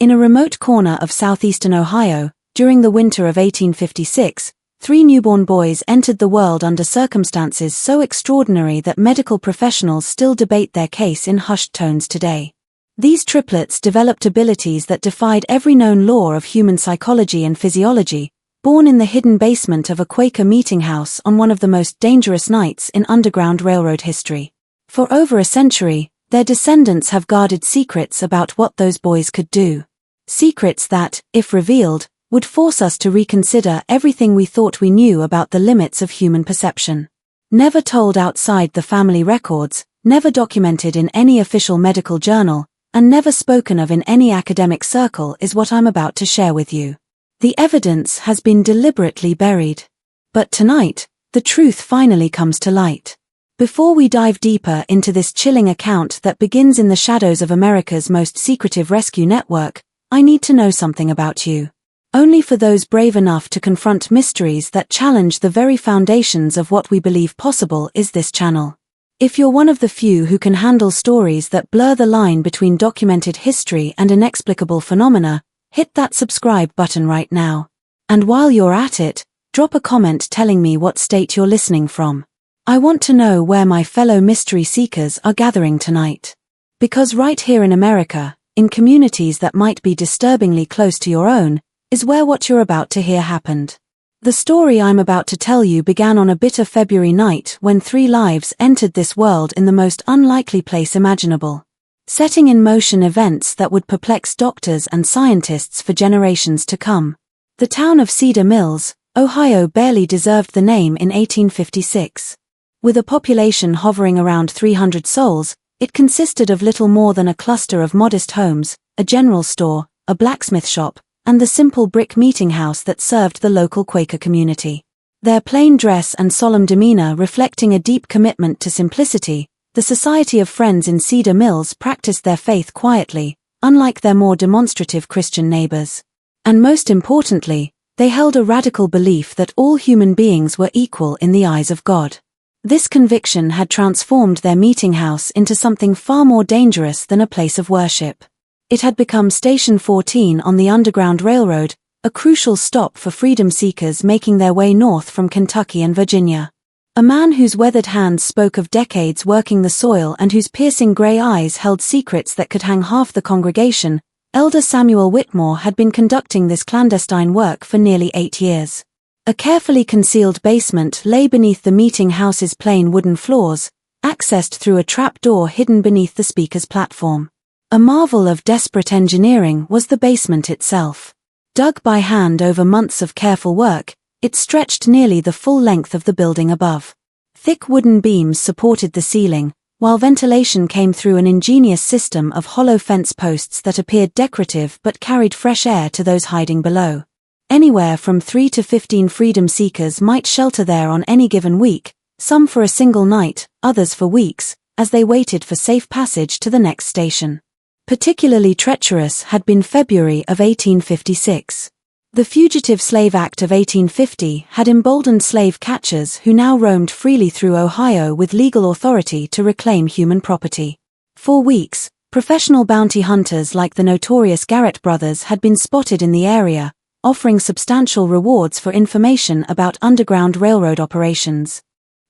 In a remote corner of southeastern Ohio, during the winter of 1856, 3 newborn boys entered the world under circumstances so extraordinary that medical professionals still debate their case in hushed tones today. These triplets developed abilities that defied every known law of human psychology and physiology, born in the hidden basement of a Quaker meeting house on one of the most dangerous nights in Underground Railroad history. For over a century, their descendants have guarded secrets about what those boys could do. Secrets that, if revealed, would force us to reconsider everything we thought we knew about the limits of human perception. Never told outside the family records, never documented in any official medical journal, and never spoken of in any academic circle is what I'm about to share with you. The evidence has been deliberately buried. But tonight, the truth finally comes to light. Before we dive deeper into this chilling account that begins in the shadows of America's most secretive rescue network, I need to know something about you. Only for those brave enough to confront mysteries that challenge the very foundations of what we believe possible is this channel. If you're one of the few who can handle stories that blur the line between documented history and inexplicable phenomena, hit that subscribe button right now. And while you're at it, drop a comment telling me what state you're listening from. I want to know where my fellow mystery seekers are gathering tonight. Because right here in America, in communities that might be disturbingly close to your own, is where what you're about to hear happened. The story I'm about to tell you began on a bitter February night when 3 lives entered this world in the most unlikely place imaginable, setting in motion events that would perplex doctors and scientists for generations to come. The town of Cedar Mills, Ohio barely deserved the name in 1856. With a population hovering around 300 souls, it consisted of little more than a cluster of modest homes, a general store, a blacksmith shop, and the simple brick meeting house that served the local Quaker community. Their plain dress and solemn demeanor reflecting a deep commitment to simplicity, the Society of Friends in Cedar Mills practiced their faith quietly, unlike their more demonstrative Christian neighbors. And most importantly, they held a radical belief that all human beings were equal in the eyes of God. This conviction had transformed their meeting house into something far more dangerous than a place of worship. It had become Station 14 on the Underground Railroad, a crucial stop for freedom seekers making their way north from Kentucky and Virginia. A man whose weathered hands spoke of decades working the soil and whose piercing gray eyes held secrets that could hang half the congregation, Elder Samuel Whitmore had been conducting this clandestine work for nearly 8 years. A carefully concealed basement lay beneath the meeting house's plain wooden floors, accessed through a trap door hidden beneath the speaker's platform. A marvel of desperate engineering was the basement itself. Dug by hand over months of careful work, it stretched nearly the full length of the building above. Thick wooden beams supported the ceiling, while ventilation came through an ingenious system of hollow fence posts that appeared decorative but carried fresh air to those hiding below. Anywhere from 3 to 15 freedom seekers might shelter there on any given week, some for a single night, others for weeks, as they waited for safe passage to the next station. Particularly treacherous had been February of 1856. The Fugitive Slave Act of 1850 had emboldened slave catchers who now roamed freely through Ohio with legal authority to reclaim human property. For weeks, professional bounty hunters like the notorious Garrett brothers had been spotted in the area, offering substantial rewards for information about Underground Railroad operations.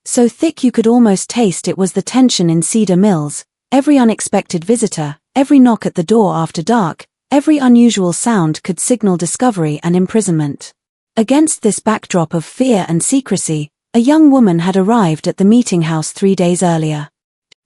So thick you could almost taste it was the tension in Cedar Mills. Every unexpected visitor, every knock at the door after dark, every unusual sound could signal discovery and imprisonment. Against this backdrop of fear and secrecy, a young woman had arrived at the meeting house 3 days earlier.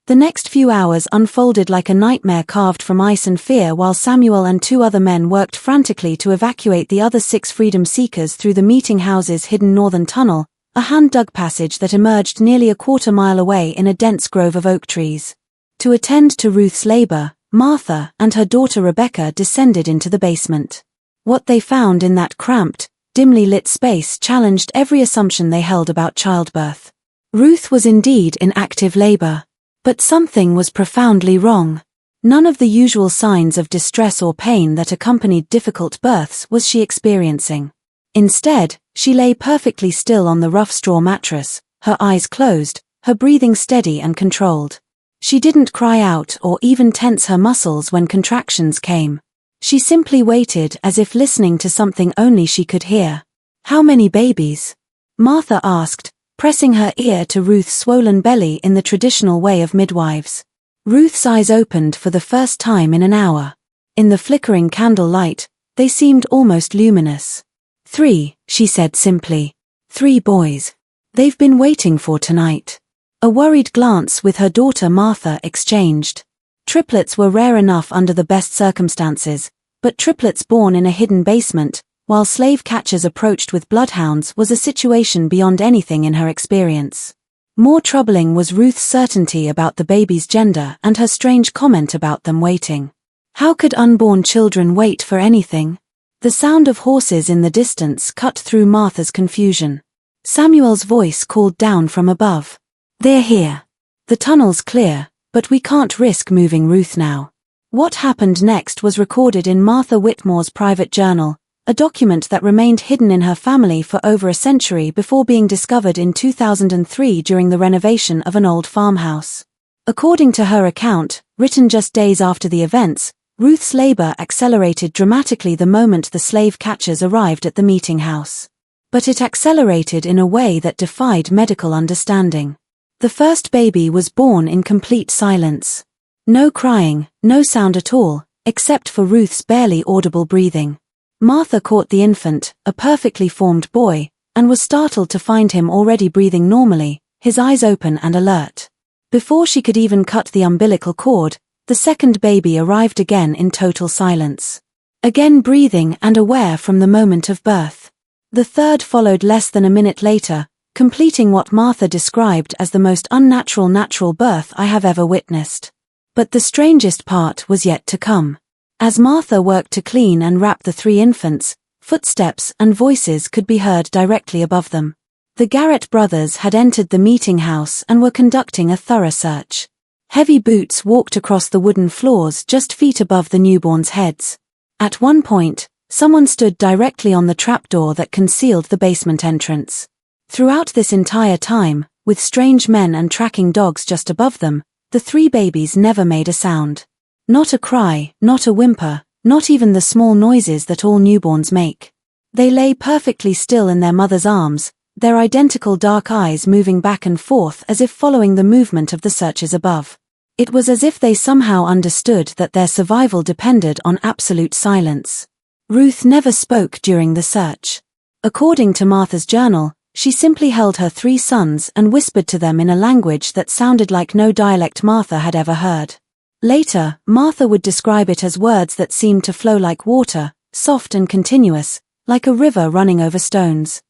The next few hours unfolded like a nightmare carved from ice and fear while Samuel and 2 other men worked frantically to evacuate the other 6 freedom seekers through the meeting house's hidden northern tunnel, a hand-dug passage that emerged nearly a quarter-mile away in a dense grove of oak trees. To attend to Ruth's labor, Martha and her daughter Rebecca descended into the basement. What they found in that cramped, dimly lit space challenged every assumption they held about childbirth. Ruth was indeed in active labor. But something was profoundly wrong. None of the usual signs of distress or pain that accompanied difficult births was she experiencing. Instead, she lay perfectly still on the rough straw mattress, her eyes closed, her breathing steady and controlled. She didn't cry out or even tense her muscles when contractions came. She simply waited as if listening to something only she could hear. "How many babies?" Martha asked, pressing her ear to Ruth's swollen belly in the traditional way of midwives. Ruth's eyes opened for the first time in an hour. In the flickering candle light, they seemed almost luminous. "3," she said simply. "3 boys. They've been waiting for tonight." A worried glance with her daughter Martha exchanged. Triplets were rare enough under the best circumstances, but triplets born in a hidden basement, while slave catchers approached with bloodhounds, was a situation beyond anything in her experience. More troubling was Ruth's certainty about the baby's gender and her strange comment about them waiting. How could unborn children wait for anything? The sound of horses in the distance cut through Martha's confusion. Samuel's voice called down from above. "They're here. The tunnel's clear, but we can't risk moving Ruth now." What happened next was recorded in Martha Whitmore's private journal, a document that remained hidden in her family for over a century before being discovered in 2003 during the renovation of an old farmhouse. According to her account, written just days after the events, Ruth's labor accelerated dramatically the moment the slave catchers arrived at the meeting house. But it accelerated in a way that defied medical understanding. The first baby was born in complete silence. No crying, no sound at all, except for Ruth's barely audible breathing. Martha caught the infant, a perfectly formed boy, and was startled to find him already breathing normally, his eyes open and alert. Before she could even cut the umbilical cord, the second baby arrived again in total silence. Again breathing and aware from the moment of birth. The third followed less than a minute later, completing what Martha described as the most unnatural natural birth I have ever witnessed. But the strangest part was yet to come. As Martha worked to clean and wrap the 3 infants, footsteps and voices could be heard directly above them. The Garrett brothers had entered the meeting house and were conducting a thorough search. Heavy boots walked across the wooden floors just feet above the newborns' heads. At one point, someone stood directly on the trapdoor that concealed the basement entrance. Throughout this entire time, with strange men and tracking dogs just above them, the 3 babies never made a sound. Not a cry, not a whimper, not even the small noises that all newborns make. They lay perfectly still in their mother's arms, their identical dark eyes moving back and forth as if following the movement of the searchers above. It was as if they somehow understood that their survival depended on absolute silence. Ruth never spoke during the search. According to Martha's journal, she simply held her 3 sons and whispered to them in a language that sounded like no dialect Martha had ever heard. Later, Martha would describe it as words that seemed to flow like water, soft and continuous, like a river running over stones.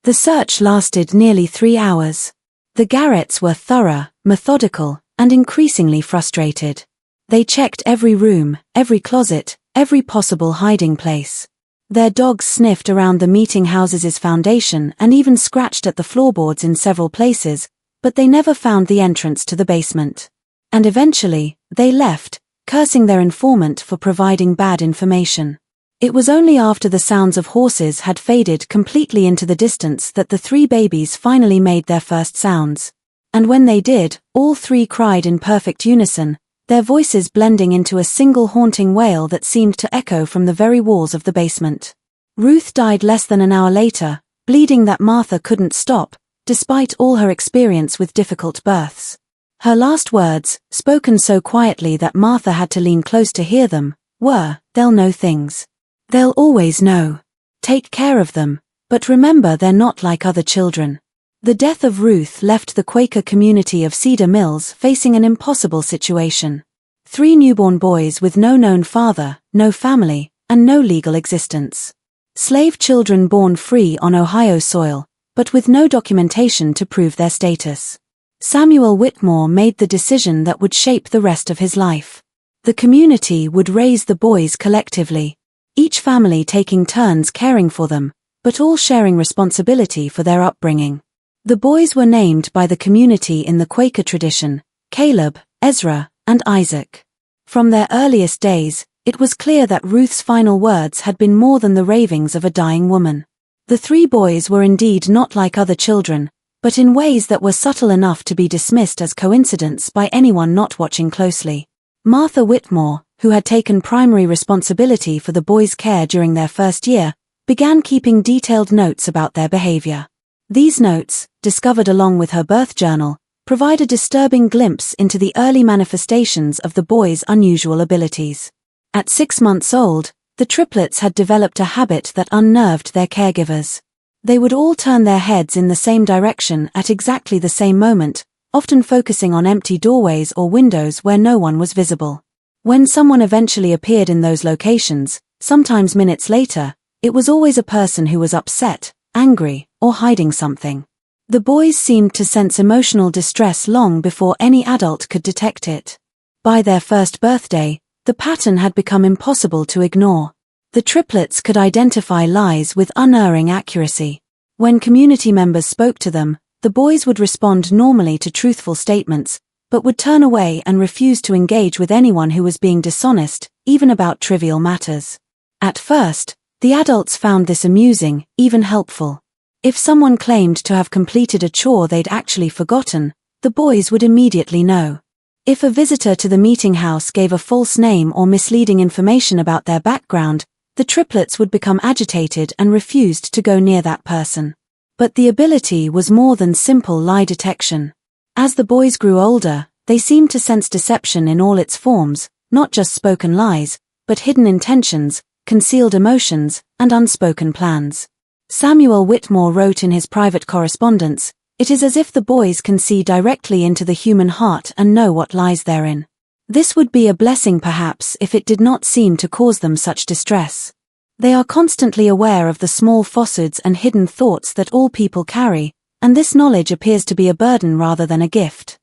The search lasted nearly 3 hours. The Garretts were thorough, methodical, and increasingly frustrated. They checked every room, every closet, every possible hiding place. Their dogs sniffed around the meeting house's foundation and even scratched at the floorboards in several places, but they never found the entrance to the basement. And eventually, they left, cursing their informant for providing bad information. It was only after the sounds of horses had faded completely into the distance that the 3 babies finally made their first sounds. And when they did, all 3 cried in perfect unison, their voices blending into a single haunting wail that seemed to echo from the very walls of the basement. Ruth died less than an hour later, bleeding that Martha couldn't stop, despite all her experience with difficult births. Her last words, spoken so quietly that Martha had to lean close to hear them, were, "They'll know things. They'll always know. Take care of them, but remember they're not like other children." The death of Ruth left the Quaker community of Cedar Mills facing an impossible situation. 3 newborn boys with no known father, no family, and no legal existence. Slave children born free on Ohio soil, but with no documentation to prove their status. Samuel Whitmore made the decision that would shape the rest of his life. The community would raise the boys collectively, each family taking turns caring for them, but all sharing responsibility for their upbringing. The boys were named by the community in the Quaker tradition, Caleb, Ezra, and Isaac. From their earliest days, it was clear that Ruth's final words had been more than the ravings of a dying woman. The 3 boys were indeed not like other children, but in ways that were subtle enough to be dismissed as coincidence by anyone not watching closely. Martha Whitmore, who had taken primary responsibility for the boys' care during their first year, began keeping detailed notes about their behavior. These notes, discovered along with her birth journal, provide a disturbing glimpse into the early manifestations of the boys' unusual abilities. At 6 months old, the triplets had developed a habit that unnerved their caregivers. They would all turn their heads in the same direction at exactly the same moment, often focusing on empty doorways or windows where no one was visible. When someone eventually appeared in those locations, sometimes minutes later, it was always a person who was upset, angry, or hiding something. The boys seemed to sense emotional distress long before any adult could detect it. By their first birthday, the pattern had become impossible to ignore. The triplets could identify lies with unerring accuracy. When community members spoke to them, the boys would respond normally to truthful statements, but would turn away and refuse to engage with anyone who was being dishonest, even about trivial matters. At first, the adults found this amusing, even helpful. If someone claimed to have completed a chore they'd actually forgotten, the boys would immediately know. If a visitor to the meeting house gave a false name or misleading information about their background, the triplets would become agitated and refused to go near that person. But the ability was more than simple lie detection. As the boys grew older, they seemed to sense deception in all its forms, not just spoken lies, but hidden intentions, concealed emotions, and unspoken plans. Samuel Whitmore wrote in his private correspondence, "It is as if the boys can see directly into the human heart and know what lies therein." This would be a blessing perhaps if it did not seem to cause them such distress. They are constantly aware of the small falsehoods and hidden thoughts that all people carry, and this knowledge appears to be a burden rather than a gift.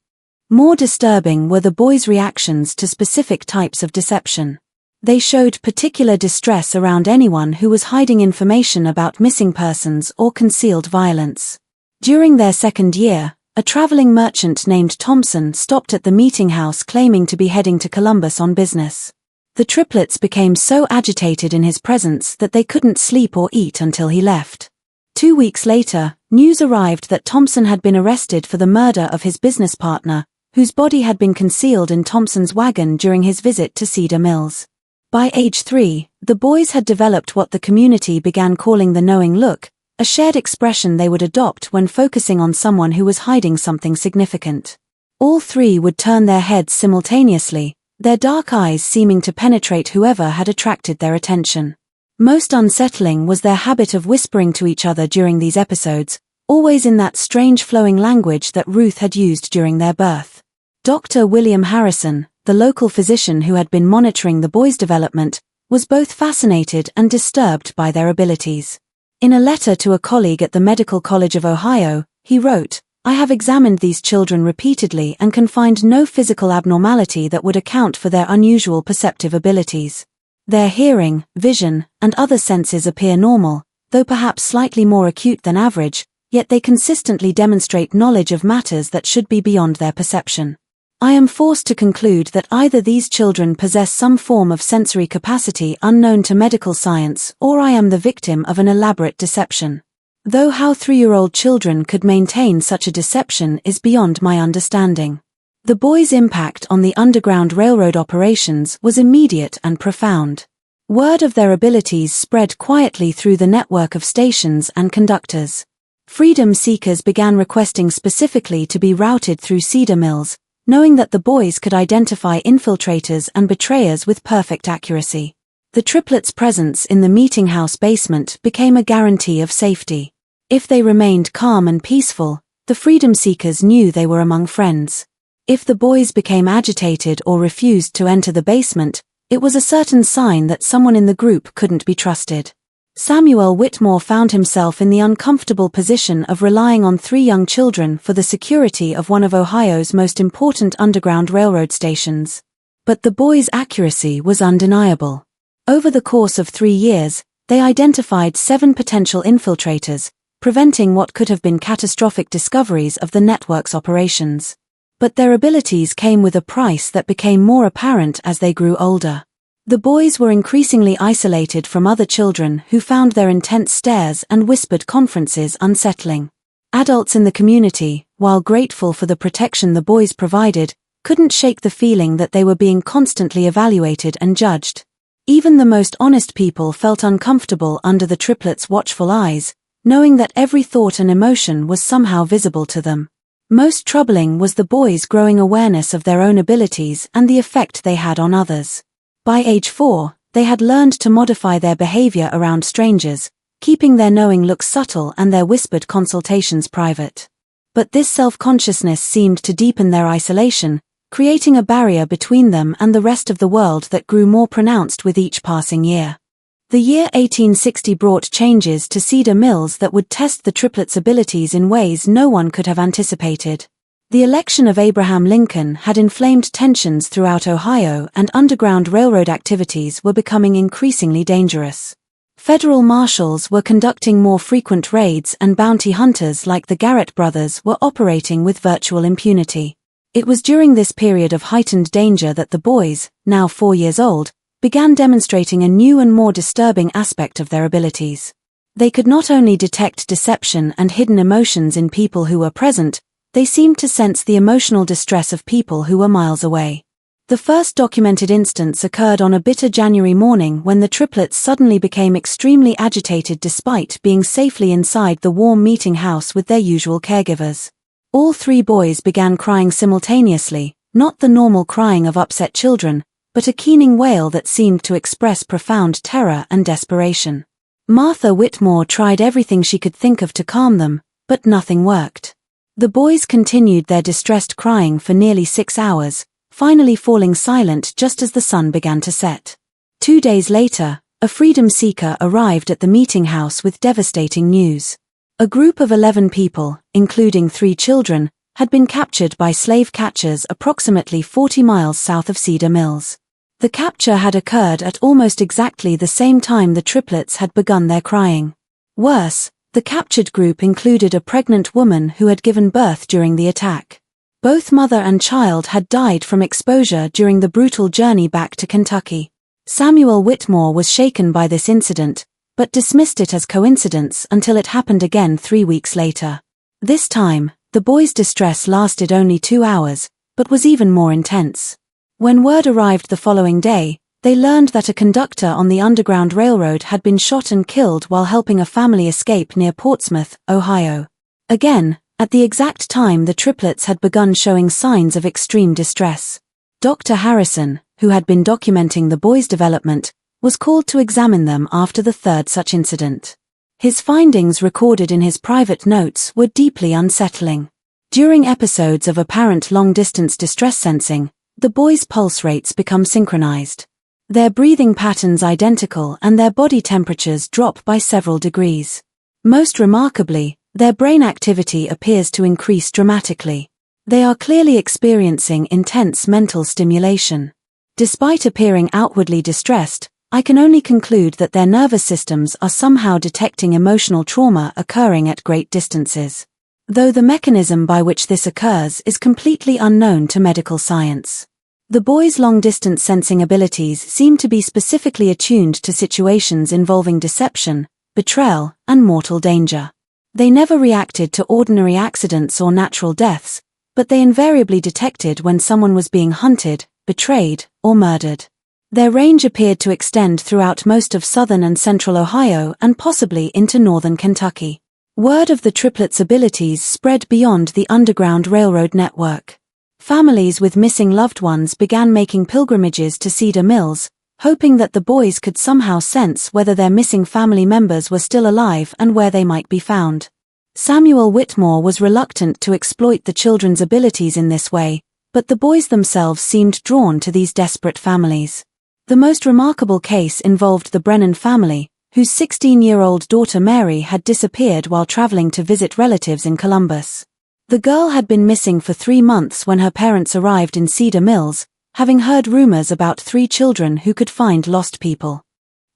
More disturbing were the boys' reactions to specific types of deception. They showed particular distress around anyone who was hiding information about missing persons or concealed violence. During their second year, a traveling merchant named Thompson stopped at the meeting house claiming to be heading to Columbus on business. The triplets became so agitated in his presence that they couldn't sleep or eat until he left. 2 weeks later, news arrived that Thompson had been arrested for the murder of his business partner, whose body had been concealed in Thompson's wagon during his visit to Cedar Mills. By age 3, the boys had developed what the community began calling the knowing look, a shared expression they would adopt when focusing on someone who was hiding something significant. All three would turn their heads simultaneously, their dark eyes seeming to penetrate whoever had attracted their attention. Most unsettling was their habit of whispering to each other during these episodes, always in that strange flowing language that Ruth had used during their birth. Dr. William Harrison, the local physician who had been monitoring the boys' development, was both fascinated and disturbed by their abilities. In a letter to a colleague at the Medical College of Ohio, he wrote, "I have examined these children repeatedly and can find no physical abnormality that would account for their unusual perceptive abilities. Their hearing, vision, and other senses appear normal, though perhaps slightly more acute than average, yet they consistently demonstrate knowledge of matters that should be beyond their perception. I am forced to conclude that either these children possess some form of sensory capacity unknown to medical science or I am the victim of an elaborate deception. Though how 3-year-old children could maintain such a deception is beyond my understanding." The boys' impact on the Underground Railroad operations was immediate and profound. Word of their abilities spread quietly through the network of stations and conductors. Freedom seekers began requesting specifically to be routed through Cedar Mills, knowing that the boys could identify infiltrators and betrayers with perfect accuracy. The triplets' presence in the meeting house basement became a guarantee of safety. If they remained calm and peaceful, the freedom seekers knew they were among friends. If the boys became agitated or refused to enter the basement, it was a certain sign that someone in the group couldn't be trusted. Samuel Whitmore found himself in the uncomfortable position of relying on 3 young children for the security of one of Ohio's most important Underground Railroad stations. But the boys' accuracy was undeniable. Over the course of 3 years, they identified 7 potential infiltrators, preventing what could have been catastrophic discoveries of the network's operations. But their abilities came with a price that became more apparent as they grew older. The boys were increasingly isolated from other children who found their intense stares and whispered conferences unsettling. Adults in the community, while grateful for the protection the boys provided, couldn't shake the feeling that they were being constantly evaluated and judged. Even the most honest people felt uncomfortable under the triplets' watchful eyes, knowing that every thought and emotion was somehow visible to them. Most troubling was the boys' growing awareness of their own abilities and the effect they had on others. By age 4, they had learned to modify their behavior around strangers, keeping their knowing looks subtle and their whispered consultations private. But this self-consciousness seemed to deepen their isolation, creating a barrier between them and the rest of the world that grew more pronounced with each passing year. The year 1860 brought changes to Cedar Mills that would test the triplets' abilities in ways no one could have anticipated. The election of Abraham Lincoln had inflamed tensions throughout Ohio, and Underground Railroad activities were becoming increasingly dangerous. Federal marshals were conducting more frequent raids, and bounty hunters like the Garrett brothers were operating with virtual impunity. It was during this period of heightened danger that the boys, now 4 years old, began demonstrating a new and more disturbing aspect of their abilities. They could not only detect deception and hidden emotions in people who were present, they seemed to sense the emotional distress of people who were miles away. The first documented instance occurred on a bitter January morning when the triplets suddenly became extremely agitated despite being safely inside the warm meeting house with their usual caregivers. All 3 boys began crying simultaneously, not the normal crying of upset children, but a keening wail that seemed to express profound terror and desperation. Martha Whitmore tried everything she could think of to calm them, but nothing worked. The boys continued their distressed crying for nearly 6 hours, finally falling silent just as the sun began to set. 2 days later, a freedom seeker arrived at the meeting house with devastating news. A group of 11 people, including 3 children, had been captured by slave catchers approximately 40 miles south of Cedar Mills. The capture had occurred at almost exactly the same time the triplets had begun their crying. Worse, the captured group included a pregnant woman who had given birth during the attack. Both mother and child had died from exposure during the brutal journey back to Kentucky. Samuel Whitmore was shaken by this incident, but dismissed it as coincidence until it happened again 3 weeks later. This time, the boys' distress lasted only 2 hours, but was even more intense. When word arrived the following day, they learned that a conductor on the Underground Railroad had been shot and killed while helping a family escape near Portsmouth, Ohio. Again, at the exact time the triplets had begun showing signs of extreme distress. Dr. Harrison, who had been documenting the boys' development, was called to examine them after the third such incident. His findings, recorded in his private notes, were deeply unsettling. During episodes of apparent long-distance distress sensing, the boys' pulse rates become synchronized. Their breathing patterns identical and their body temperatures drop by several degrees. Most remarkably, their brain activity appears to increase dramatically. They are clearly experiencing intense mental stimulation. Despite appearing outwardly distressed, I can only conclude that their nervous systems are somehow detecting emotional trauma occurring at great distances. Though the mechanism by which this occurs is completely unknown to medical science. The boys' long-distance sensing abilities seem to be specifically attuned to situations involving deception, betrayal, and mortal danger. They never reacted to ordinary accidents or natural deaths, but they invariably detected when someone was being hunted, betrayed, or murdered. Their range appeared to extend throughout most of southern and central Ohio and possibly into northern Kentucky. Word of the triplets' abilities spread beyond the Underground Railroad network. Families with missing loved ones began making pilgrimages to Cedar Mills, hoping that the boys could somehow sense whether their missing family members were still alive and where they might be found. Samuel Whitmore was reluctant to exploit the children's abilities in this way, but the boys themselves seemed drawn to these desperate families. The most remarkable case involved the Brennan family, whose 16-year-old daughter Mary had disappeared while traveling to visit relatives in Columbus. The girl had been missing for 3 months when her parents arrived in Cedar Mills, having heard rumors about 3 children who could find lost people.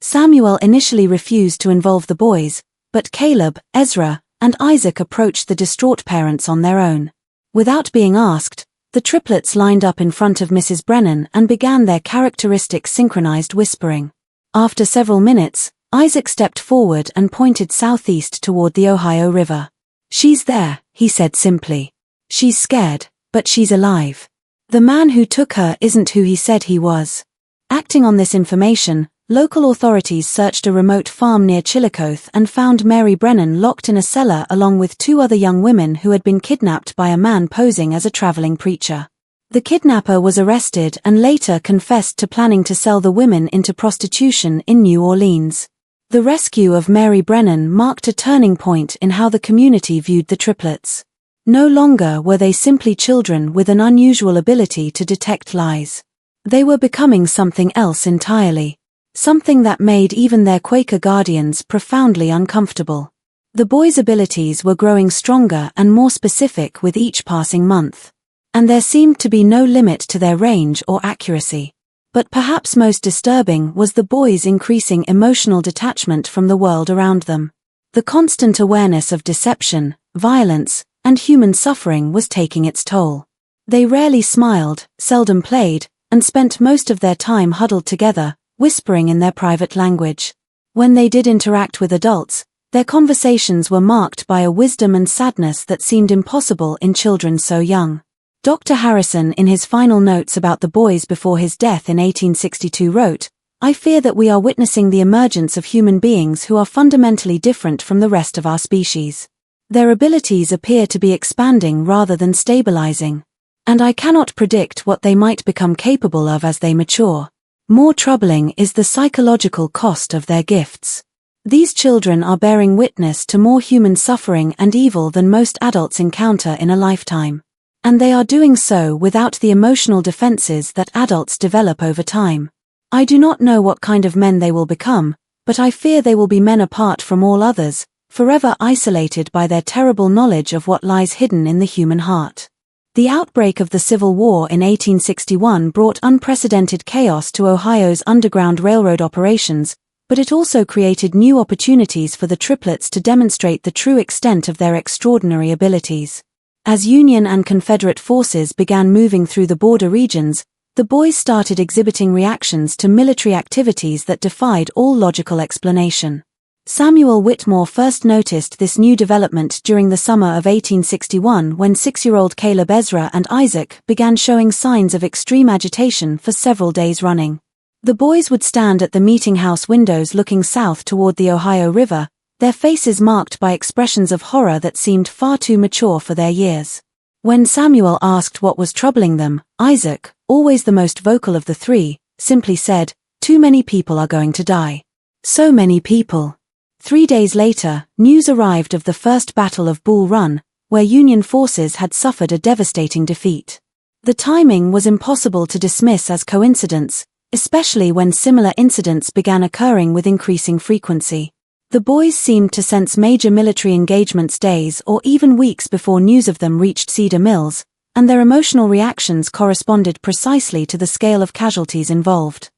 Samuel initially refused to involve the boys, but Caleb, Ezra, and Isaac approached the distraught parents on their own. Without being asked, the triplets lined up in front of Mrs. Brennan and began their characteristic synchronized whispering. After several minutes, Isaac stepped forward and pointed southeast toward the Ohio River. "She's there," he said simply. "She's scared, but she's alive." The man who took her isn't who he said he was. Acting on this information, local authorities searched a remote farm near Chillicothe and found Mary Brennan locked in a cellar along with 2 other young women who had been kidnapped by a man posing as a traveling preacher. The kidnapper was arrested and later confessed to planning to sell the women into prostitution in New Orleans. The rescue of Mary Brennan marked a turning point in how the community viewed the triplets. No longer were they simply children with an unusual ability to detect lies. They were becoming something else entirely. Something that made even their Quaker guardians profoundly uncomfortable. The boys' abilities were growing stronger and more specific with each passing month. And there seemed to be no limit to their range or accuracy. But perhaps most disturbing was the boys' increasing emotional detachment from the world around them. The constant awareness of deception, violence, and human suffering was taking its toll. They rarely smiled, seldom played, and spent most of their time huddled together, whispering in their private language. When they did interact with adults, their conversations were marked by a wisdom and sadness that seemed impossible in children so young. Dr. Harrison, in his final notes about the boys before his death in 1862, wrote, "I fear that we are witnessing the emergence of human beings who are fundamentally different from the rest of our species. Their abilities appear to be expanding rather than stabilizing. And I cannot predict what they might become capable of as they mature. More troubling is the psychological cost of their gifts. These children are bearing witness to more human suffering and evil than most adults encounter in a lifetime. And they are doing so without the emotional defenses that adults develop over time. I do not know what kind of men they will become, but I fear they will be men apart from all others, forever isolated by their terrible knowledge of what lies hidden in the human heart." The outbreak of the Civil War in 1861 brought unprecedented chaos to Ohio's Underground Railroad operations, but it also created new opportunities for the triplets to demonstrate the true extent of their extraordinary abilities. As Union and Confederate forces began moving through the border regions, the boys started exhibiting reactions to military activities that defied all logical explanation. Samuel Whitmore first noticed this new development during the summer of 1861 when 6-year-old Caleb Ezra and Isaac began showing signs of extreme agitation for several days running. The boys would stand at the meeting house windows looking south toward the Ohio River, their faces marked by expressions of horror that seemed far too mature for their years. When Samuel asked what was troubling them, Isaac, always the most vocal of the 3, simply said, "Too many people are going to die. So many people." 3 days later, news arrived of the First Battle of Bull Run, where Union forces had suffered a devastating defeat. The timing was impossible to dismiss as coincidence, especially when similar incidents began occurring with increasing frequency. The boys seemed to sense major military engagements days or even weeks before news of them reached Cedar Mills, and their emotional reactions corresponded precisely to the scale of casualties involved.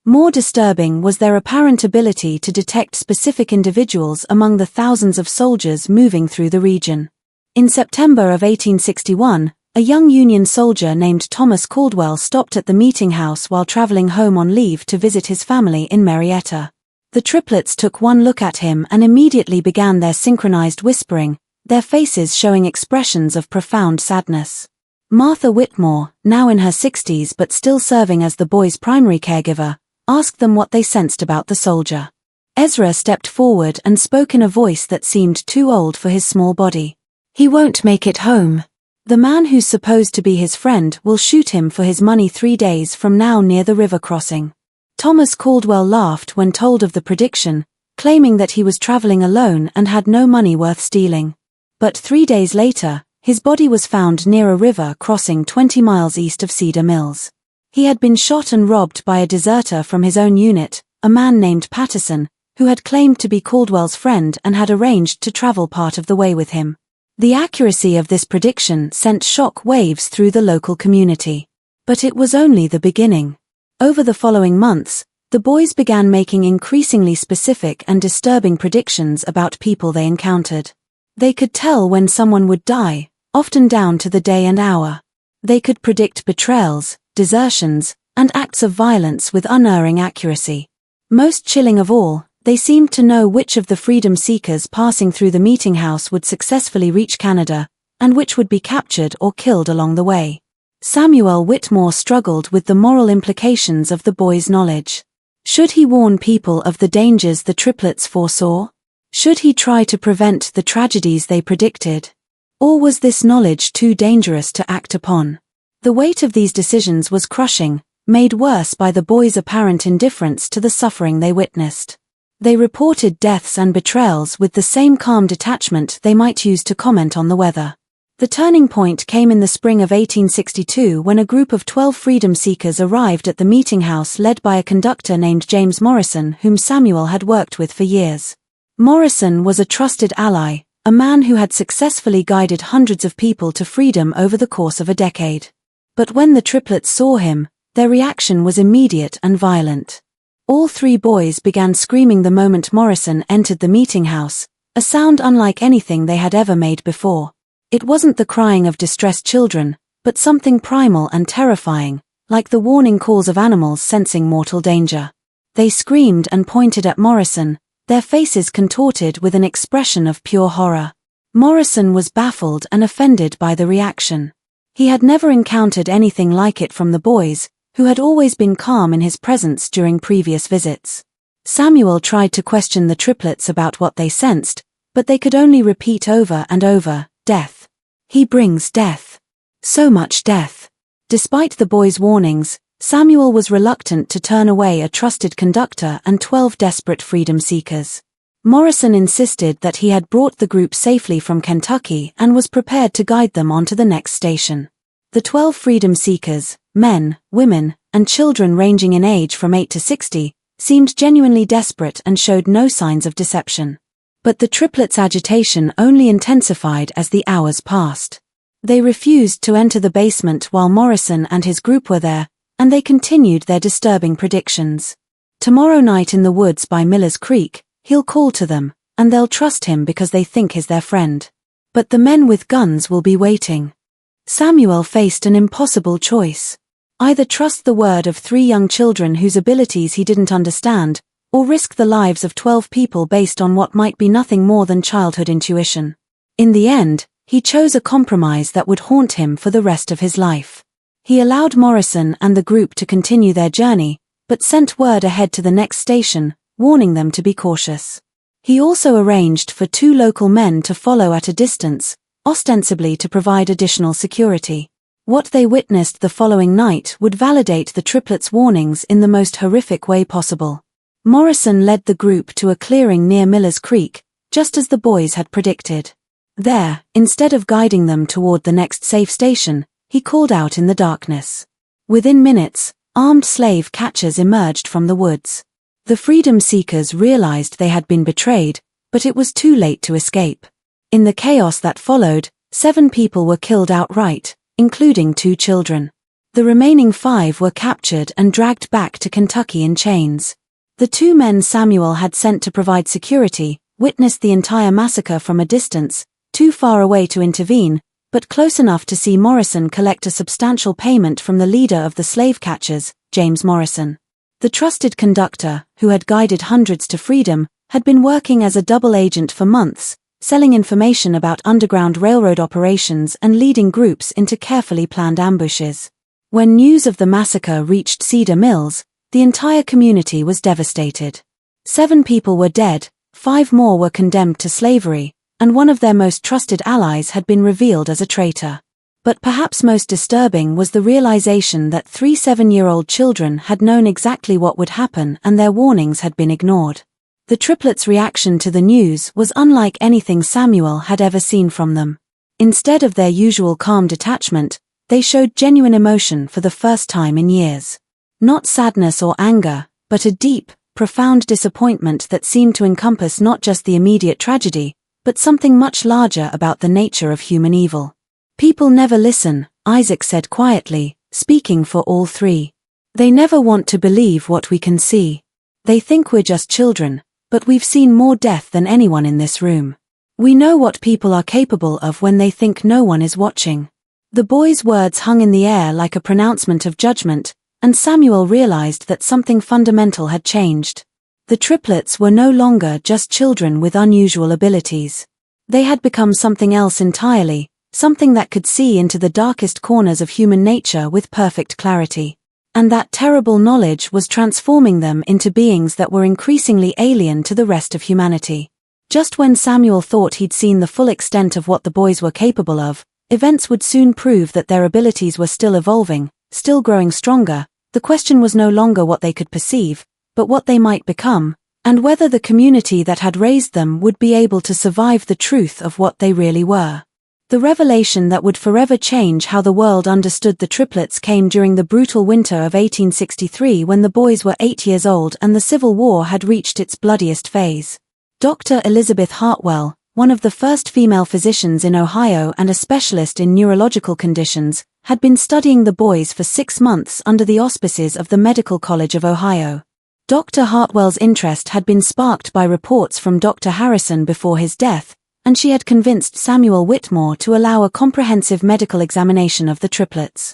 More disturbing was their apparent ability to detect specific individuals among the thousands of soldiers moving through the region. In September of 1861, a young Union soldier named Thomas Caldwell stopped at the meeting house while traveling home on leave to visit his family in Marietta. The triplets took one look at him and immediately began their synchronized whispering, their faces showing expressions of profound sadness. Martha Whitmore, now in her 60s but still serving as the boys' primary caregiver, asked them what they sensed about the soldier. Ezra stepped forward and spoke in a voice that seemed too old for his small body. "He won't make it home. The man who's supposed to be his friend will shoot him for his money 3 days from now near the river crossing." Thomas Caldwell laughed when told of the prediction, claiming that he was traveling alone and had no money worth stealing. But 3 days later, his body was found near a river crossing 20 miles east of Cedar Mills. He had been shot and robbed by a deserter from his own unit, a man named Patterson, who had claimed to be Caldwell's friend and had arranged to travel part of the way with him. The accuracy of this prediction sent shock waves through the local community. But it was only the beginning. Over the following months, the boys began making increasingly specific and disturbing predictions about people they encountered. They could tell when someone would die, often down to the day and hour. They could predict betrayals, desertions, and acts of violence with unerring accuracy. Most chilling of all, they seemed to know which of the freedom seekers passing through the meeting house would successfully reach Canada, and which would be captured or killed along the way. Samuel Whitmore struggled with the moral implications of the boys' knowledge. Should he warn people of the dangers the triplets foresaw? Should he try to prevent the tragedies they predicted? Or was this knowledge too dangerous to act upon? The weight of these decisions was crushing, made worse by the boys' apparent indifference to the suffering they witnessed. They reported deaths and betrayals with the same calm detachment they might use to comment on the weather. The turning point came in the spring of 1862 when a group of 12 freedom seekers arrived at the meeting house led by a conductor named James Morrison, whom Samuel had worked with for years. Morrison was a trusted ally, a man who had successfully guided hundreds of people to freedom over the course of a decade. But when the triplets saw him, their reaction was immediate and violent. All three boys began screaming the moment Morrison entered the meeting house, a sound unlike anything they had ever made before. It wasn't the crying of distressed children, but something primal and terrifying, like the warning calls of animals sensing mortal danger. They screamed and pointed at Morrison, their faces contorted with an expression of pure horror. Morrison was baffled and offended by the reaction. He had never encountered anything like it from the boys, who had always been calm in his presence during previous visits. Samuel tried to question the triplets about what they sensed, but they could only repeat over and over, "Death. He brings death. So much death." Despite the boys' warnings, Samuel was reluctant to turn away a trusted conductor and 12 desperate freedom seekers. Morrison insisted that he had brought the group safely from Kentucky and was prepared to guide them on to the next station. The 12 freedom seekers, men, women, and children ranging in age from 8 to 60, seemed genuinely desperate and showed no signs of deception. But the triplets' agitation only intensified as the hours passed. They refused to enter the basement while Morrison and his group were there, and they continued their disturbing predictions. "Tomorrow night in the woods by Miller's Creek, he'll call to them, and they'll trust him because they think he's their friend. But the men with guns will be waiting." Samuel faced an impossible choice. Either trust the word of 3 young children whose abilities he didn't understand, or risk the lives of 12 people based on what might be nothing more than childhood intuition. In the end, he chose a compromise that would haunt him for the rest of his life. He allowed Morrison and the group to continue their journey, but sent word ahead to the next station, warning them to be cautious. He also arranged for 2 local men to follow at a distance, ostensibly to provide additional security. What they witnessed the following night would validate the triplets' warnings in the most horrific way possible. Morrison led the group to a clearing near Miller's Creek, just as the boys had predicted. There, instead of guiding them toward the next safe station, he called out in the darkness. Within minutes, armed slave catchers emerged from the woods. The freedom seekers realized they had been betrayed, but it was too late to escape. In the chaos that followed, 7 people were killed outright, including 2 children. The remaining 5 were captured and dragged back to Kentucky in chains. The 2 men Samuel had sent to provide security witnessed the entire massacre from a distance, too far away to intervene, but close enough to see Morrison collect a substantial payment from the leader of the slave catchers, James Morrison. The trusted conductor, who had guided hundreds to freedom, had been working as a double agent for months, selling information about underground railroad operations and leading groups into carefully planned ambushes. When news of the massacre reached Cedar Mills, the entire community was devastated. 7 people were dead, 5 more were condemned to slavery, and one of their most trusted allies had been revealed as a traitor. But perhaps most disturbing was the realization that 3 7-year-old children had known exactly what would happen and their warnings had been ignored. The triplets' reaction to the news was unlike anything Samuel had ever seen from them. Instead of their usual calm detachment, they showed genuine emotion for the first time in years. Not sadness or anger, but a deep, profound disappointment that seemed to encompass not just the immediate tragedy, but something much larger about the nature of human evil. "People never listen," Isaac said quietly, speaking for all 3. "They never want to believe what we can see. They think we're just children, but we've seen more death than anyone in this room. We know what people are capable of when they think no one is watching." The boy's words hung in the air like a pronouncement of judgment, and Samuel realized that something fundamental had changed. The triplets were no longer just children with unusual abilities. They had become something else entirely, something that could see into the darkest corners of human nature with perfect clarity. And that terrible knowledge was transforming them into beings that were increasingly alien to the rest of humanity. Just when Samuel thought he'd seen the full extent of what the boys were capable of, events would soon prove that their abilities were still evolving, still growing stronger. The question was no longer what they could perceive, but what they might become, and whether the community that had raised them would be able to survive the truth of what they really were. The revelation that would forever change how the world understood the triplets came during the brutal winter of 1863 when the boys were 8 years old and the Civil War had reached its bloodiest phase. Dr. Elizabeth Hartwell, one of the first female physicians in Ohio and a specialist in neurological conditions, had been studying the boys for 6 months under the auspices of the Medical College of Ohio. Dr. Hartwell's interest had been sparked by reports from Dr. Harrison before his death, and she had convinced Samuel Whitmore to allow a comprehensive medical examination of the triplets.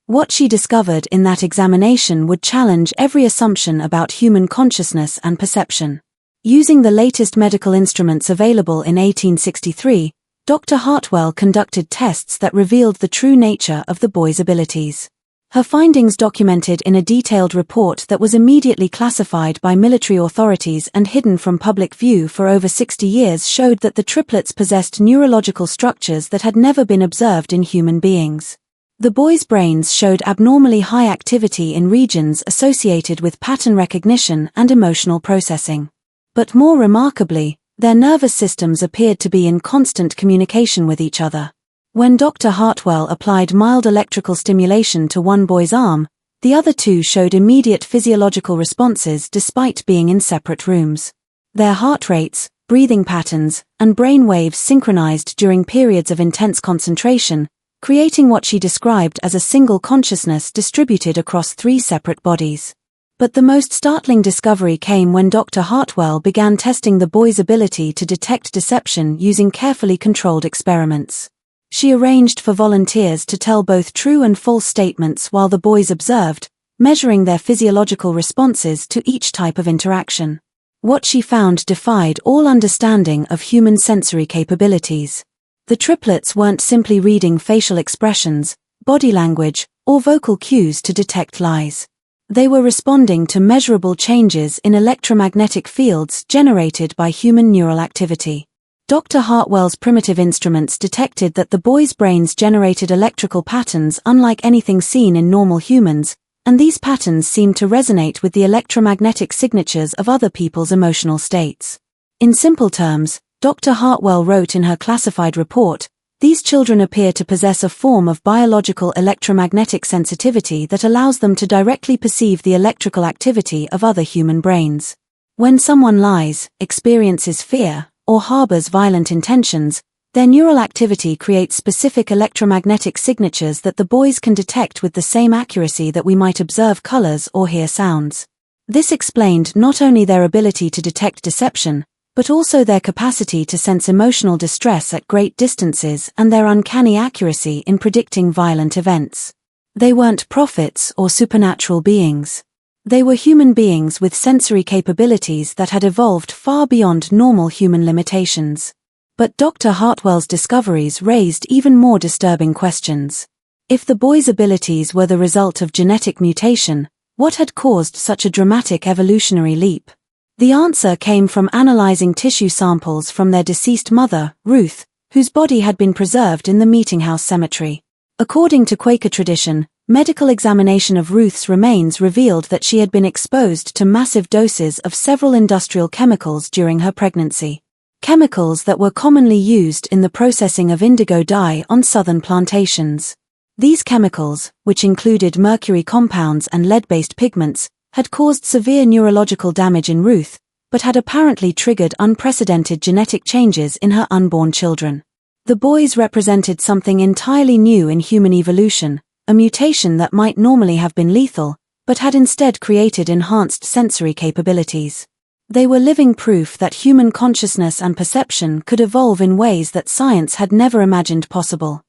What she discovered in that examination would challenge every assumption about human consciousness and perception. Using the latest medical instruments available in 1863, Dr. Hartwell conducted tests that revealed the true nature of the boys' abilities. Her findings, documented in a detailed report that was immediately classified by military authorities and hidden from public view for over 60 years, showed that the triplets possessed neurological structures that had never been observed in human beings. The boys' brains showed abnormally high activity in regions associated with pattern recognition and emotional processing. But more remarkably, their nervous systems appeared to be in constant communication with each other. When Dr. Hartwell applied mild electrical stimulation to one boy's arm, the other two showed immediate physiological responses despite being in separate rooms. Their heart rates, breathing patterns, and brain waves synchronized during periods of intense concentration, creating what she described as a single consciousness distributed across 3 separate bodies. But the most startling discovery came when Dr. Hartwell began testing the boys' ability to detect deception using carefully controlled experiments. She arranged for volunteers to tell both true and false statements while the boys observed, measuring their physiological responses to each type of interaction. What she found defied all understanding of human sensory capabilities. The triplets weren't simply reading facial expressions, body language, or vocal cues to detect lies. They were responding to measurable changes in electromagnetic fields generated by human neural activity. Dr. Hartwell's primitive instruments detected that the boys' brains generated electrical patterns unlike anything seen in normal humans, and these patterns seemed to resonate with the electromagnetic signatures of other people's emotional states. In simple terms, Dr. Hartwell wrote in her classified report, "These children appear to possess a form of biological electromagnetic sensitivity that allows them to directly perceive the electrical activity of other human brains. When someone lies, experiences fear, or harbors violent intentions, their neural activity creates specific electromagnetic signatures that the boys can detect with the same accuracy that we might observe colors or hear sounds." This explained not only their ability to detect deception, but also their capacity to sense emotional distress at great distances and their uncanny accuracy in predicting violent events. They weren't prophets or supernatural beings. They were human beings with sensory capabilities that had evolved far beyond normal human limitations. But Dr. Hartwell's discoveries raised even more disturbing questions. If the boys' abilities were the result of genetic mutation, what had caused such a dramatic evolutionary leap? The answer came from analyzing tissue samples from their deceased mother, Ruth, whose body had been preserved in the Meetinghouse Cemetery. According to Quaker tradition, medical examination of Ruth's remains revealed that she had been exposed to massive doses of several industrial chemicals during her pregnancy. Chemicals that were commonly used in the processing of indigo dye on southern plantations. These chemicals, which included mercury compounds and lead-based pigments, had caused severe neurological damage in Ruth, but had apparently triggered unprecedented genetic changes in her unborn children. The boys represented something entirely new in human evolution, a mutation that might normally have been lethal, but had instead created enhanced sensory capabilities. They were living proof that human consciousness and perception could evolve in ways that science had never imagined possible.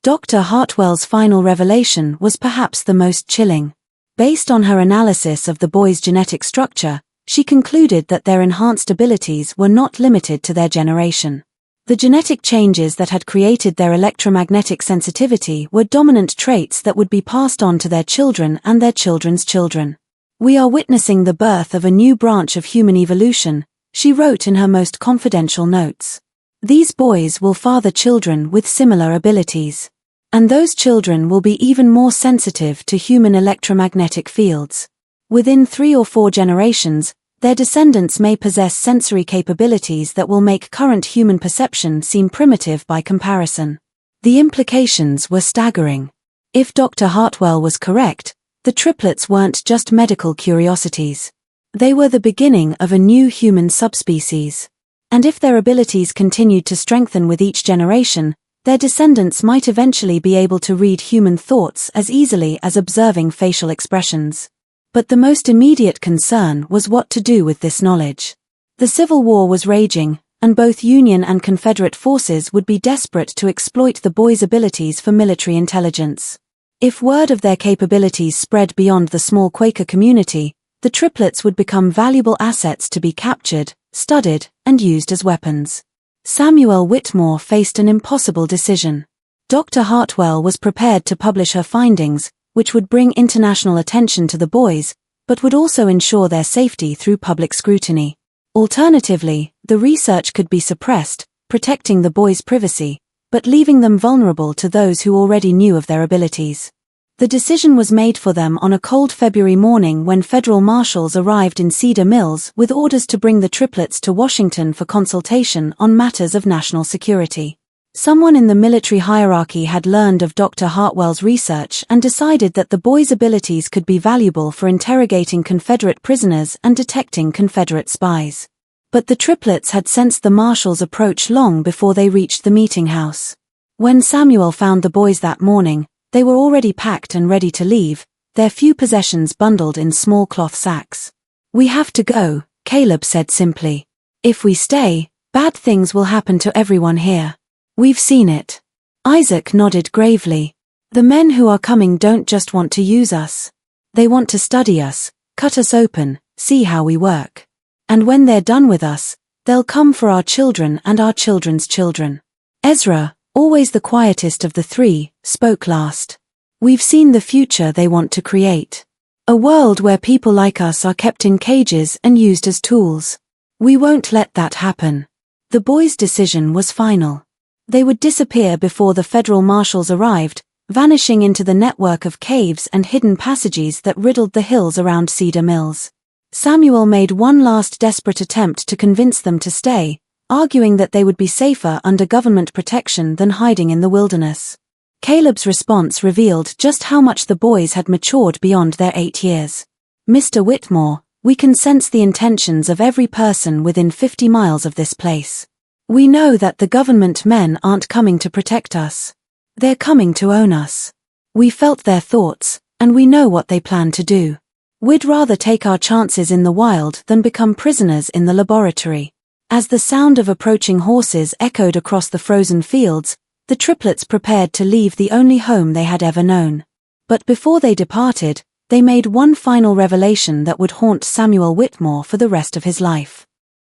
Dr. Hartwell's final revelation was perhaps the most chilling. Based on her analysis of the boys' genetic structure, she concluded that their enhanced abilities were not limited to their generation. The genetic changes that had created their electromagnetic sensitivity were dominant traits that would be passed on to their children and their children's children. "We are witnessing the birth of a new branch of human evolution," she wrote in her most confidential notes. "These boys will father children with similar abilities. And those children will be even more sensitive to human electromagnetic fields. Within 3 or 4 generations, their descendants may possess sensory capabilities that will make current human perception seem primitive by comparison." The implications were staggering. If Dr. Hartwell was correct, the triplets weren't just medical curiosities. They were the beginning of a new human subspecies. And if their abilities continued to strengthen with each generation, their descendants might eventually be able to read human thoughts as easily as observing facial expressions. But the most immediate concern was what to do with this knowledge. The Civil War was raging, and both Union and Confederate forces would be desperate to exploit the boys' abilities for military intelligence. If word of their capabilities spread beyond the small Quaker community, the triplets would become valuable assets to be captured, studied, and used as weapons. Samuel Whitmore faced an impossible decision. Dr. Hartwell was prepared to publish her findings, which would bring international attention to the boys, but would also ensure their safety through public scrutiny. Alternatively, the research could be suppressed, protecting the boys' privacy, but leaving them vulnerable to those who already knew of their abilities. The decision was made for them on a cold February morning when federal marshals arrived in Cedar Mills with orders to bring the triplets to Washington for consultation on matters of national security. Someone in the military hierarchy had learned of Dr. Hartwell's research and decided that the boys' abilities could be valuable for interrogating Confederate prisoners and detecting Confederate spies. But the triplets had sensed the marshals' approach long before they reached the meeting house. When Samuel found the boys that morning, they were already packed and ready to leave, their few possessions bundled in small cloth sacks. "We have to go," Caleb said simply. "If we stay, bad things will happen to everyone here. We've seen it." Isaac nodded gravely. "The men who are coming don't just want to use us. They want to study us, cut us open, see how we work. And when they're done with us, they'll come for our children and our children's children." Ezra, always the quietest of the three, spoke last. "We've seen the future they want to create. A world where people like us are kept in cages and used as tools. We won't let that happen." The boys' decision was final. They would disappear before the federal marshals arrived, vanishing into the network of caves and hidden passages that riddled the hills around Cedar Mills. Samuel made one last desperate attempt to convince them to stay, arguing that they would be safer under government protection than hiding in the wilderness. Caleb's response revealed just how much the boys had matured beyond their 8 years. "Mr. Whitmore, we can sense the intentions of every person within 50 miles of this place. We know that the government men aren't coming to protect us. They're coming to own us. We felt their thoughts, and we know what they plan to do. We'd rather take our chances in the wild than become prisoners in the laboratory." As the sound of approaching horses echoed across the frozen fields, the triplets prepared to leave the only home they had ever known. But before they departed, they made one final revelation that would haunt Samuel Whitmore for the rest of his life.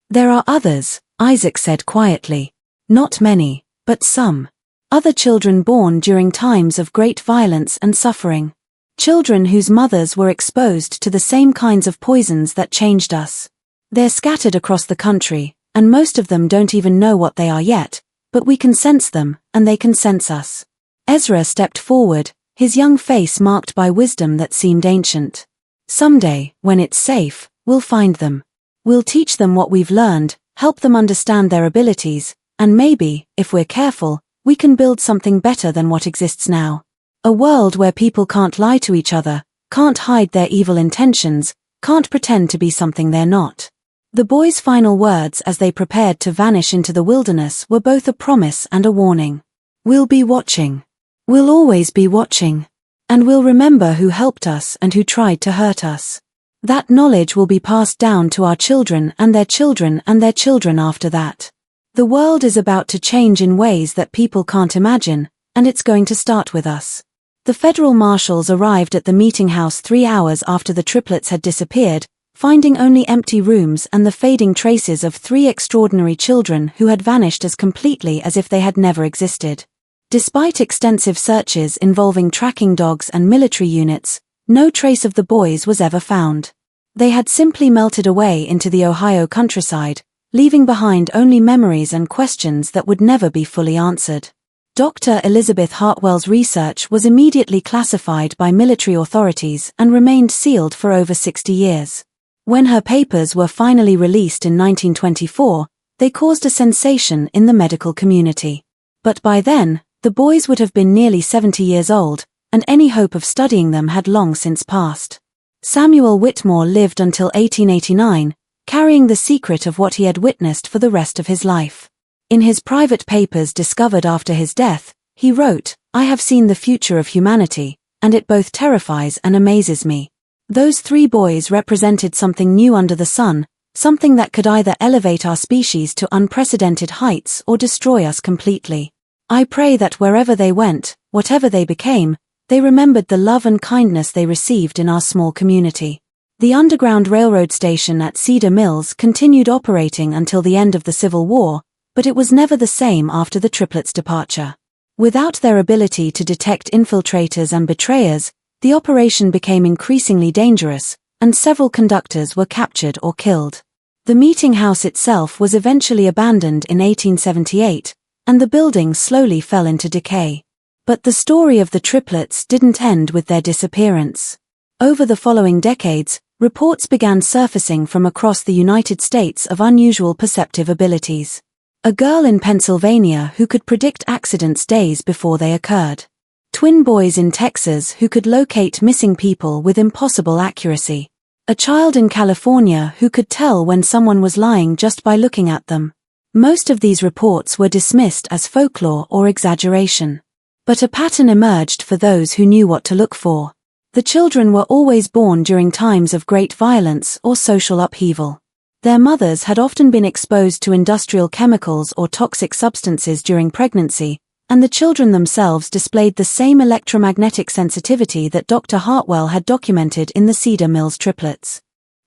"There are others," Isaac said quietly. "Not many, but some. Other children born during times of great violence and suffering. Children whose mothers were exposed to the same kinds of poisons that changed us. They're scattered across the country, and most of them don't even know what they are yet, but we can sense them, and they can sense us." Ezra stepped forward, his young face marked by wisdom that seemed ancient. "Someday, when it's safe, we'll find them. We'll teach them what we've learned, help them understand their abilities, and maybe, if we're careful, we can build something better than what exists now. A world where people can't lie to each other, can't hide their evil intentions, can't pretend to be something they're not." The boys' final words as they prepared to vanish into the wilderness were both a promise and a warning. "We'll be watching. We'll always be watching. And we'll remember who helped us and who tried to hurt us. That knowledge will be passed down to our children and their children and their children after that. The world is about to change in ways that people can't imagine, and it's going to start with us." The federal marshals arrived at the meeting house 3 hours after the triplets had disappeared, finding only empty rooms and the fading traces of 3 extraordinary children who had vanished as completely as if they had never existed. Despite extensive searches involving tracking dogs and military units, no trace of the boys was ever found. They had simply melted away into the Ohio countryside, leaving behind only memories and questions that would never be fully answered. Dr. Elizabeth Hartwell's research was immediately classified by military authorities and remained sealed for over 60 years. When her papers were finally released in 1924, they caused a sensation in the medical community. But by then, the boys would have been nearly 70 years old, and any hope of studying them had long since passed. Samuel Whitmore lived until 1889, carrying the secret of what he had witnessed for the rest of his life. In his private papers discovered after his death, he wrote, "I have seen the future of humanity, and it both terrifies and amazes me. Those 3 boys represented something new under the sun, something that could either elevate our species to unprecedented heights or destroy us completely. I pray that wherever they went, whatever they became, they remembered the love and kindness they received in our small community." The Underground Railroad station at Cedar Mills continued operating until the end of the Civil War, but it was never the same after the Triplets' departure. Without their ability to detect infiltrators and betrayers, the operation became increasingly dangerous, and several conductors were captured or killed. The meeting house itself was eventually abandoned in 1878, and the building slowly fell into decay. But the story of the Triplets didn't end with their disappearance. Over the following decades, reports began surfacing from across the United States of unusual perceptive abilities. A girl in Pennsylvania who could predict accidents days before they occurred. Twin boys in Texas who could locate missing people with impossible accuracy. A child in California who could tell when someone was lying just by looking at them. Most of these reports were dismissed as folklore or exaggeration. But a pattern emerged for those who knew what to look for. The children were always born during times of great violence or social upheaval. Their mothers had often been exposed to industrial chemicals or toxic substances during pregnancy, and the children themselves displayed the same electromagnetic sensitivity that Dr. Hartwell had documented in the Cedar Mills triplets.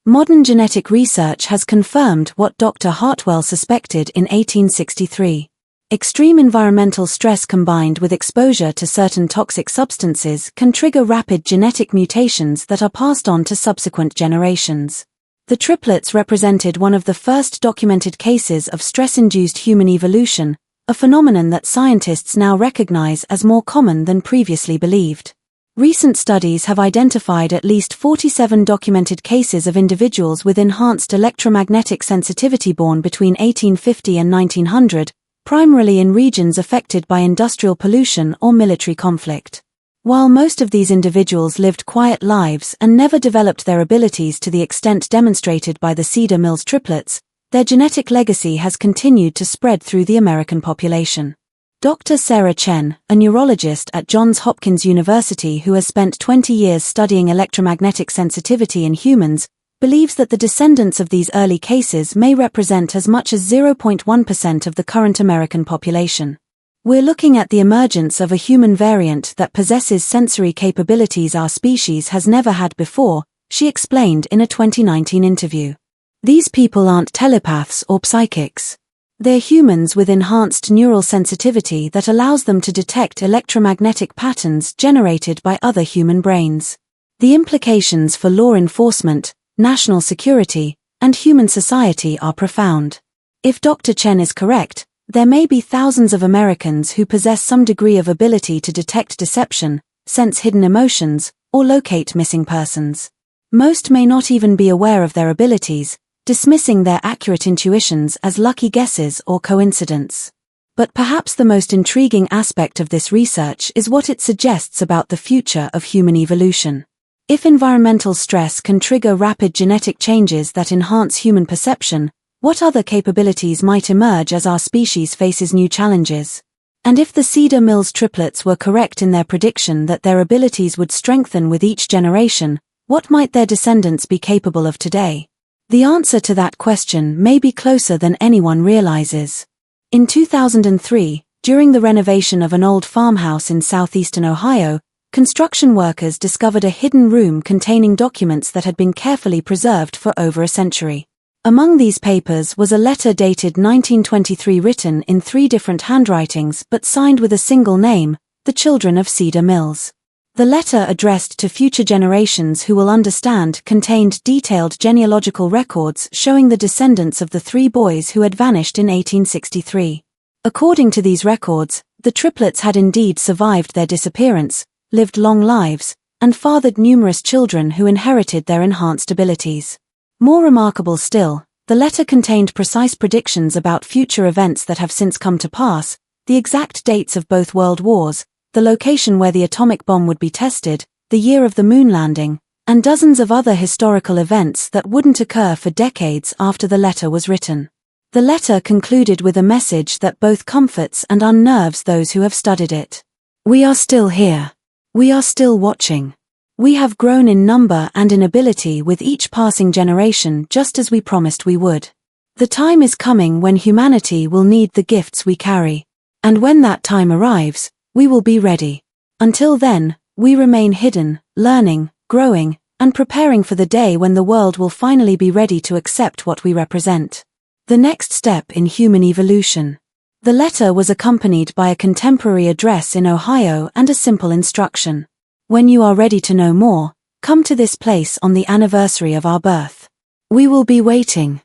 Modern genetic research has confirmed what Dr. Hartwell suspected in 1863. Extreme environmental stress combined with exposure to certain toxic substances can trigger rapid genetic mutations that are passed on to subsequent generations. The triplets represented one of the first documented cases of stress-induced human evolution, a phenomenon that scientists now recognize as more common than previously believed. Recent studies have identified at least 47 documented cases of individuals with enhanced electromagnetic sensitivity born between 1850 and 1900, primarily in regions affected by industrial pollution or military conflict. While most of these individuals lived quiet lives and never developed their abilities to the extent demonstrated by the Cedar Mills triplets, their genetic legacy has continued to spread through the American population. Dr. Sarah Chen, a neurologist at Johns Hopkins University who has spent 20 years studying electromagnetic sensitivity in humans, believes that the descendants of these early cases may represent as much as 0.1% of the current American population. We're looking at the emergence of a human variant that possesses sensory capabilities our species has never had before, she explained in a 2019 interview. These people aren't telepaths or psychics. They're humans with enhanced neural sensitivity that allows them to detect electromagnetic patterns generated by other human brains. The implications for law enforcement, national security, and human society are profound. If Dr. Chen is correct, there may be thousands of Americans who possess some degree of ability to detect deception, sense hidden emotions, or locate missing persons. Most may not even be aware of their abilities, dismissing their accurate intuitions as lucky guesses or coincidence. But perhaps the most intriguing aspect of this research is what it suggests about the future of human evolution. If environmental stress can trigger rapid genetic changes that enhance human perception, what other capabilities might emerge as our species faces new challenges? And if the Cedar Mills triplets were correct in their prediction that their abilities would strengthen with each generation, what might their descendants be capable of today? The answer to that question may be closer than anyone realizes. In 2003, during the renovation of an old farmhouse in southeastern Ohio, construction workers discovered a hidden room containing documents that had been carefully preserved for over a century. Among these papers was a letter dated 1923 written in 3 different handwritings but signed with a single name, the children of Cedar Mills. The letter, addressed to future generations who will understand, contained detailed genealogical records showing the descendants of the 3 boys who had vanished in 1863. According to these records, the triplets had indeed survived their disappearance, lived long lives, and fathered numerous children who inherited their enhanced abilities. More remarkable still, the letter contained precise predictions about future events that have since come to pass, the exact dates of both world wars, the location where the atomic bomb would be tested, the year of the moon landing, and dozens of other historical events that wouldn't occur for decades after the letter was written. The letter concluded with a message that both comforts and unnerves those who have studied it. We are still here. We are still watching. We have grown in number and in ability with each passing generation, just as we promised we would. The time is coming when humanity will need the gifts we carry. And when that time arrives, we will be ready. Until then, we remain hidden, learning, growing, and preparing for the day when the world will finally be ready to accept what we represent. The next step in human evolution. The letter was accompanied by a contemporary address in Ohio and a simple instruction. When you are ready to know more, come to this place on the anniversary of our birth. We will be waiting.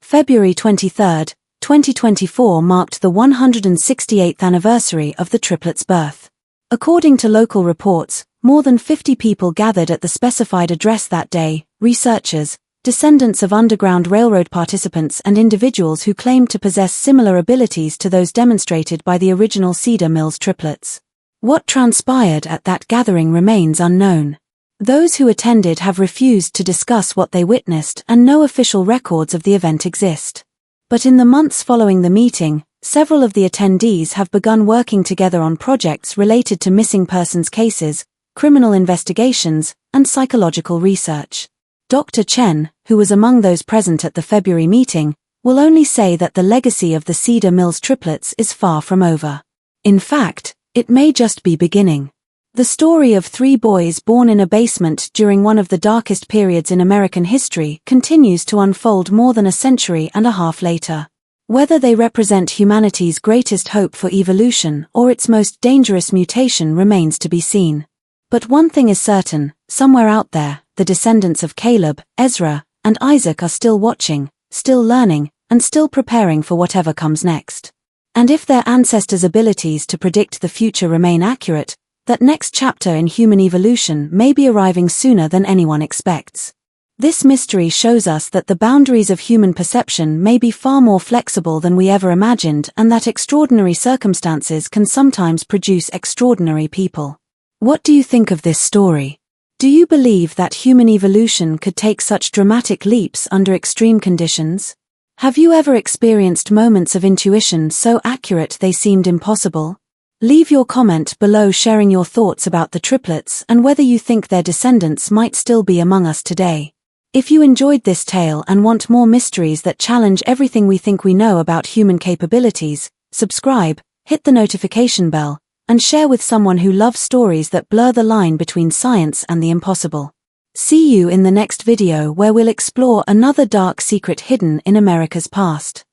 February 23, 2024 marked the 168th anniversary of the triplets' birth. According to local reports, more than 50 people gathered at the specified address that day, researchers, descendants of Underground Railroad participants and individuals who claimed to possess similar abilities to those demonstrated by the original Cedar Mills triplets. What transpired at that gathering remains unknown. Those who attended have refused to discuss what they witnessed, and no official records of the event exist. But in the months following the meeting, several of the attendees have begun working together on projects related to missing persons cases, criminal investigations, and psychological research. Dr. Chen, who was among those present at the February meeting, will only say that the legacy of the Cedar Mills triplets is far from over. In fact, it may just be beginning. The story of 3 boys born in a basement during one of the darkest periods in American history continues to unfold more than a century and a half later. Whether they represent humanity's greatest hope for evolution or its most dangerous mutation remains to be seen. But one thing is certain, somewhere out there, the descendants of Caleb, Ezra, and Isaac are still watching, still learning, and still preparing for whatever comes next. And if their ancestors' abilities to predict the future remain accurate, that next chapter in human evolution may be arriving sooner than anyone expects. This mystery shows us that the boundaries of human perception may be far more flexible than we ever imagined, and that extraordinary circumstances can sometimes produce extraordinary people. What do you think of this story? Do you believe that human evolution could take such dramatic leaps under extreme conditions? Have you ever experienced moments of intuition so accurate they seemed impossible? Leave your comment below sharing your thoughts about the triplets and whether you think their descendants might still be among us today. If you enjoyed this tale and want more mysteries that challenge everything we think we know about human capabilities, subscribe, hit the notification bell, and share with someone who loves stories that blur the line between science and the impossible. See you in the next video where we'll explore another dark secret hidden in America's past.